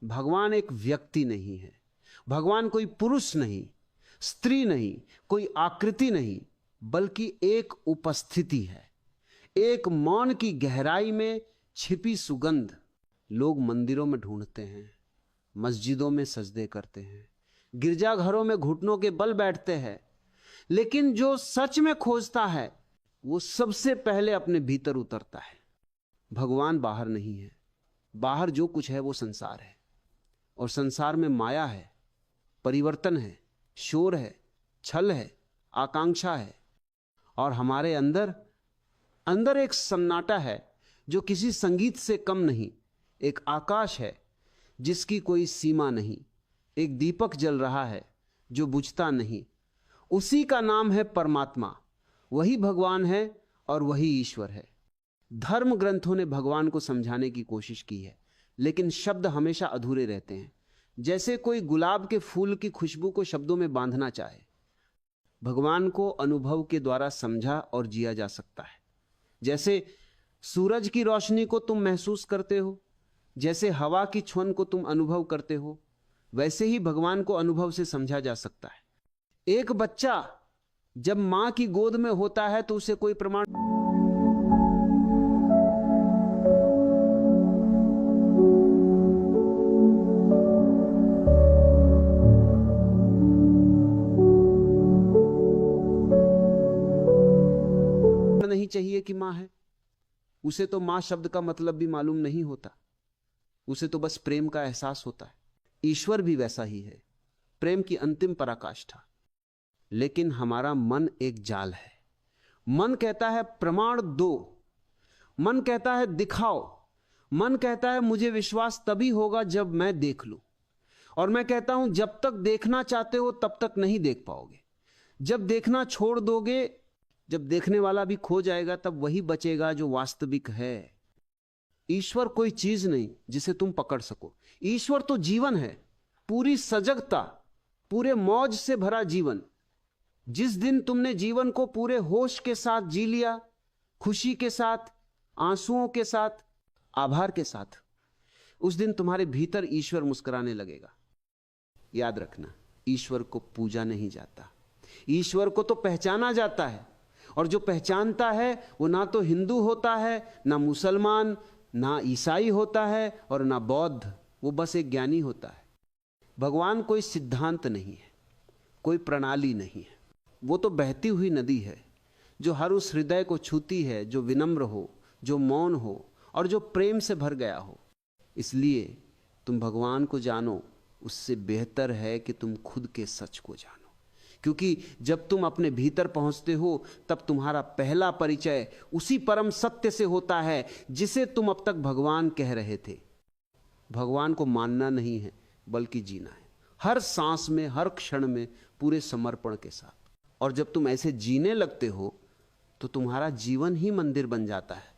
भगवान एक व्यक्ति नहीं है, भगवान कोई पुरुष नहीं, स्त्री नहीं, कोई आकृति नहीं, बल्कि एक उपस्थिति है, एक मौन की गहराई में छिपी सुगंध। लोग मंदिरों में ढूंढते हैं, मस्जिदों में सजदे करते हैं, गिरजाघरों में घुटनों के बल बैठते हैं, लेकिन जो सच में खोजता है वो सबसे पहले अपने भीतर उतरता है। भगवान बाहर नहीं है, बाहर जो कुछ है वो संसार है, और संसार में माया है, परिवर्तन है, शोर है, छल है, आकांक्षा है, और हमारे अंदर अंदर एक सन्नाटा है जो किसी संगीत से कम नहीं, एक आकाश है जिसकी कोई सीमा नहीं, एक दीपक जल रहा है जो बुझता नहीं। उसी का नाम है परमात्मा, वही भगवान है और वही ईश्वर है। धर्म ग्रंथों ने भगवान को समझाने की कोशिश की है, लेकिन शब्द हमेशा अधूरे रहते हैं। जैसे कोई गुलाब के फूल की खुशबू को शब्दों में बांधना चाहे। भगवान को अनुभव के द्वारा समझा और जिया जा सकता है। जैसे सूरज की रोशनी को तुम महसूस करते हो, जैसे हवा की छुअन को तुम अनुभव करते हो, वैसे ही भगवान को अनुभव से समझा जा सकता है। एक बच्चा जब मां की गोद में होता है तो उसे कोई प्रमाण नहीं चाहिए कि मां है। उसे तो मां शब्द का मतलब भी मालूम नहीं होता, उसे तो बस प्रेम का एहसास होता है। ईश्वर भी वैसा ही है, प्रेम की अंतिम पराकाष्ठा। लेकिन हमारा मन एक जाल है। मन कहता है प्रमाण दो, मन कहता है दिखाओ, मन कहता है मुझे विश्वास तभी होगा जब मैं देख लूं, और मैं कहता हूं जब तक देखना चाहते हो तब तक नहीं देख पाओगे। जब देखना छोड़ दोगे, जब देखने वाला भी खो जाएगा, तब वही बचेगा जो वास्तविक है। ईश्वर कोई चीज नहीं जिसे तुम पकड़ सको। ईश्वर तो जीवन है, पूरी सजगता, पूरे मौज से भरा जीवन। जिस दिन तुमने जीवन को पूरे होश के साथ जी लिया, खुशी के साथ, आंसुओं के साथ, आभार के साथ, उस दिन तुम्हारे भीतर ईश्वर मुस्कुराने लगेगा। याद रखना, ईश्वर को पूजा नहीं जाता, ईश्वर को तो पहचाना जाता है। और जो पहचानता है वो ना तो हिंदू होता है, ना मुसलमान, ना ईसाई होता है, और ना बौद्ध। वो बस एक ज्ञानी होता है। भगवान कोई सिद्धांत नहीं है, कोई प्रणाली नहीं है। वो तो बहती हुई नदी है जो हर उस हृदय को छूती है जो विनम्र हो, जो मौन हो, और जो प्रेम से भर गया हो। इसलिए तुम भगवान को जानो, उससे बेहतर है कि तुम खुद के सच को जानो। क्योंकि जब तुम अपने भीतर पहुंचते हो, तब तुम्हारा पहला परिचय उसी परम सत्य से होता है जिसे तुम अब तक भगवान कह रहे थे। भगवान को मानना नहीं है, बल्कि जीना है, हर सांस में, हर क्षण में, पूरे समर्पण के साथ। और जब तुम ऐसे जीने लगते हो तो तुम्हारा जीवन ही मंदिर बन जाता है।